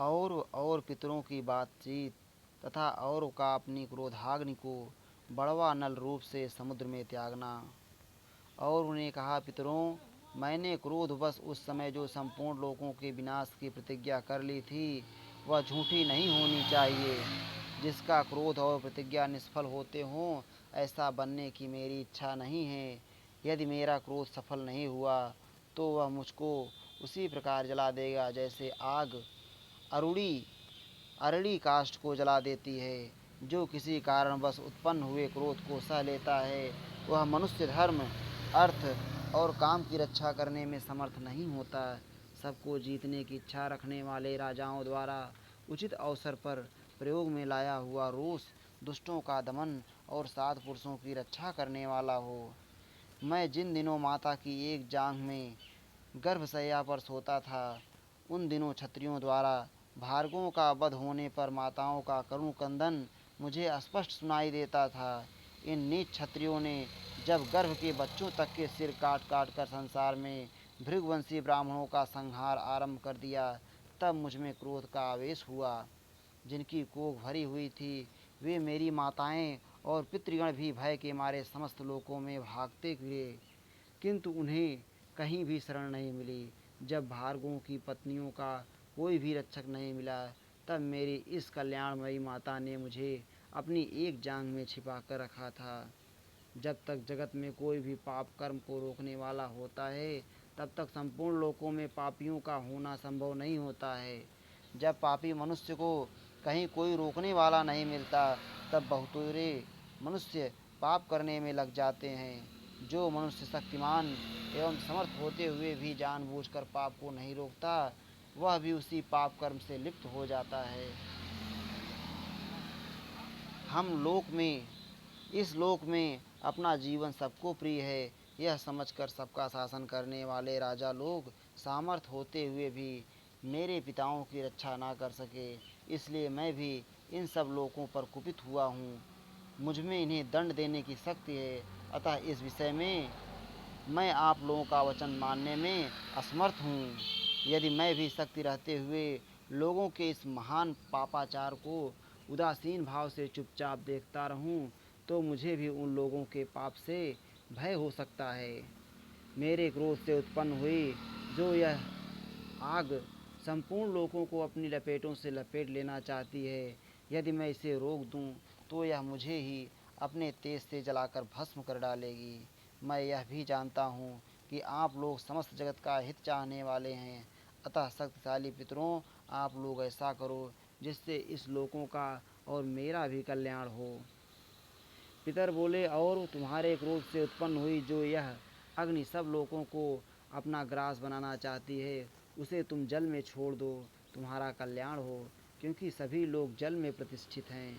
और पितरों की बातचीत तथा और का अपनी क्रोधाग्नि को बड़वा नल रूप से समुद्र में त्यागना। और उन्हें कहा, पितरों, मैंने क्रोधवश उस समय जो संपूर्ण लोगों के विनाश की प्रतिज्ञा कर ली थी वह झूठी नहीं होनी चाहिए। जिसका क्रोध और प्रतिज्ञा निष्फल होते हों ऐसा बनने की मेरी इच्छा नहीं है। यदि मेरा क्रोध सफल नहीं हुआ तो वह मुझको उसी प्रकार जला देगा जैसे आग अरुड़ी अरड़ी काष्ठ को जला देती है। जो किसी कारणवश उत्पन्न हुए क्रोध को सह लेता है वह मनुष्य धर्म, अर्थ और काम की रक्षा करने में समर्थ नहीं होता। सबको जीतने की इच्छा रखने वाले राजाओं द्वारा उचित अवसर पर प्रयोग में लाया हुआ रोष दुष्टों का दमन और सात पुरुषों की रक्षा करने वाला हो। मैं जिन दिनों माता की एक जांघ में गर्भशैया पर सोता था उन दिनों क्षत्रियों द्वारा भार्गवों का वध होने पर माताओं का करुण क्रंदन मुझे स्पष्ट सुनाई देता था। इन नीच क्षत्रियों ने जब गर्भ के बच्चों तक के सिर काट काट कर संसार में भृगवंशी ब्राह्मणों का संहार आरंभ कर दिया तब मुझ में क्रोध का आवेश हुआ। जिनकी कोख भरी हुई थी वे मेरी माताएं और पितृगण भी भय के मारे समस्त लोकों में भागते फिरे, किंतु उन्हें कहीं भी शरण नहीं मिली। जब भार्गवों की पत्नियों का कोई भी रक्षक नहीं मिला तब मेरी इस कल्याणमयी माता ने मुझे अपनी एक जांघ में छिपा कर रखा था। जब तक जगत में कोई भी पाप कर्म को रोकने वाला होता है तब तक संपूर्ण लोकों में पापियों का होना संभव नहीं होता है। जब पापी मनुष्य को कहीं कोई रोकने वाला नहीं मिलता तब बहुतेरे मनुष्य पाप करने में लग जाते हैं। जो मनुष्य शक्तिमान एवं समर्थ होते हुए भी जानबूझकर पाप को नहीं रोकता वह भी उसी पाप कर्म से लिप्त हो जाता है। हम लोक में इस लोक में अपना जीवन सबको प्रिय है यह समझकर सबका शासन करने वाले राजा लोग सामर्थ होते हुए भी मेरे पिताओं की रक्षा ना कर सके। इसलिए मैं भी इन सब लोगों पर कुपित हुआ हूँ। मुझ में इन्हें दंड देने की शक्ति है, अतः इस विषय में मैं आप लोगों का वचन मानने में असमर्थ हूँ। यदि मैं भी शक्ति रहते हुए लोगों के इस महान पापाचार को उदासीन भाव से चुपचाप देखता रहूं तो मुझे भी उन लोगों के पाप से भय हो सकता है। मेरे क्रोध से उत्पन्न हुई जो यह आग संपूर्ण लोगों को अपनी लपेटों से लपेट लेना चाहती है, यदि मैं इसे रोक दूं तो यह मुझे ही अपने तेज से जलाकर भस्म कर डालेगी। मैं यह भी जानता हूँ कि आप लोग समस्त जगत का हित चाहने वाले हैं, अतः शक्तिशाली पितरों, आप लोग ऐसा करो जिससे इस लोगों का और मेरा भी कल्याण हो। पितर बोले, और तुम्हारे क्रोध से उत्पन्न हुई जो यह अग्नि सब लोगों को अपना ग्रास बनाना चाहती है उसे तुम जल में छोड़ दो, तुम्हारा कल्याण हो, क्योंकि सभी लोग जल में प्रतिष्ठित हैं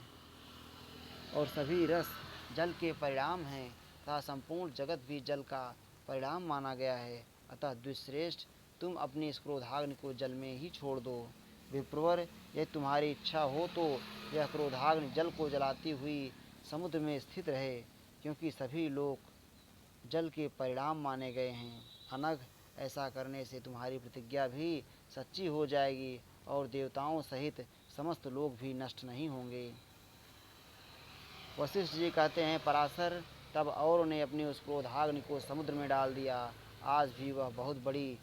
और सभी रस जल के परिणाम हैं तथा संपूर्ण जगत भी जल का परिणाम माना गया है। अतः द्विश्रेष्ठ, तुम अपनी इस क्रोधाग्नि को जल में ही छोड़ दो। विप्रवर, यदि तुम्हारी इच्छा हो तो यह क्रोधाग्नि जल को जलाती हुई समुद्र में स्थित रहे, क्योंकि सभी लोग जल के परिणाम माने गए हैं। अनघ, ऐसा करने से तुम्हारी प्रतिज्ञा भी सच्ची हो जाएगी और देवताओं सहित समस्त लोग भी नष्ट नहीं होंगे। वशिष्ठ जी कहते हैं, पराशर, तब और ने अपनी उस क्रोधाग्नि को समुद्र में डाल दिया। आज भी वह बहुत बड़ी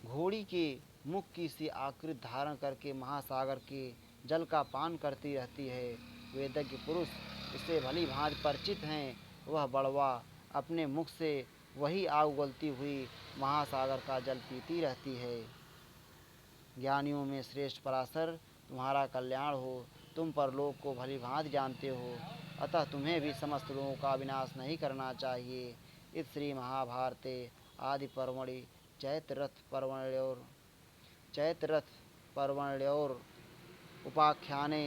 घोड़ी के मुख की सी आकृति धारण करके महासागर के जल का पान करती रहती है। वेदज्ञ पुरुष इससे भली भांति परिचित हैं। वह बड़वा अपने मुख से वही आग उगलती हुई महासागर का जल पीती रहती है। ज्ञानियों में श्रेष्ठ पराशर, तुम्हारा कल्याण हो। तुम परलोक को भली भांति जानते हो, अतः तुम्हें भी समस्त लोगों का विनाश नहीं करना चाहिए। इस श्री महाभारते आदि पर्वणि चैत्ररथ पर्वण्योर उपाख्याने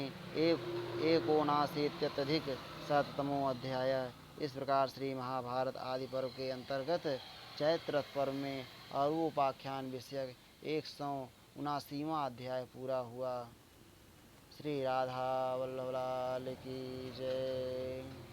एकोनाशीत्यधिक शततमो अध्याय। इस प्रकार श्री महाभारत आदि पर्व के अंतर्गत चैत्ररथ पर्व में अरूपोपाख्यान विषयक 179वां अध्याय पूरा हुआ। श्री राधा वल्लभ लाल की जय।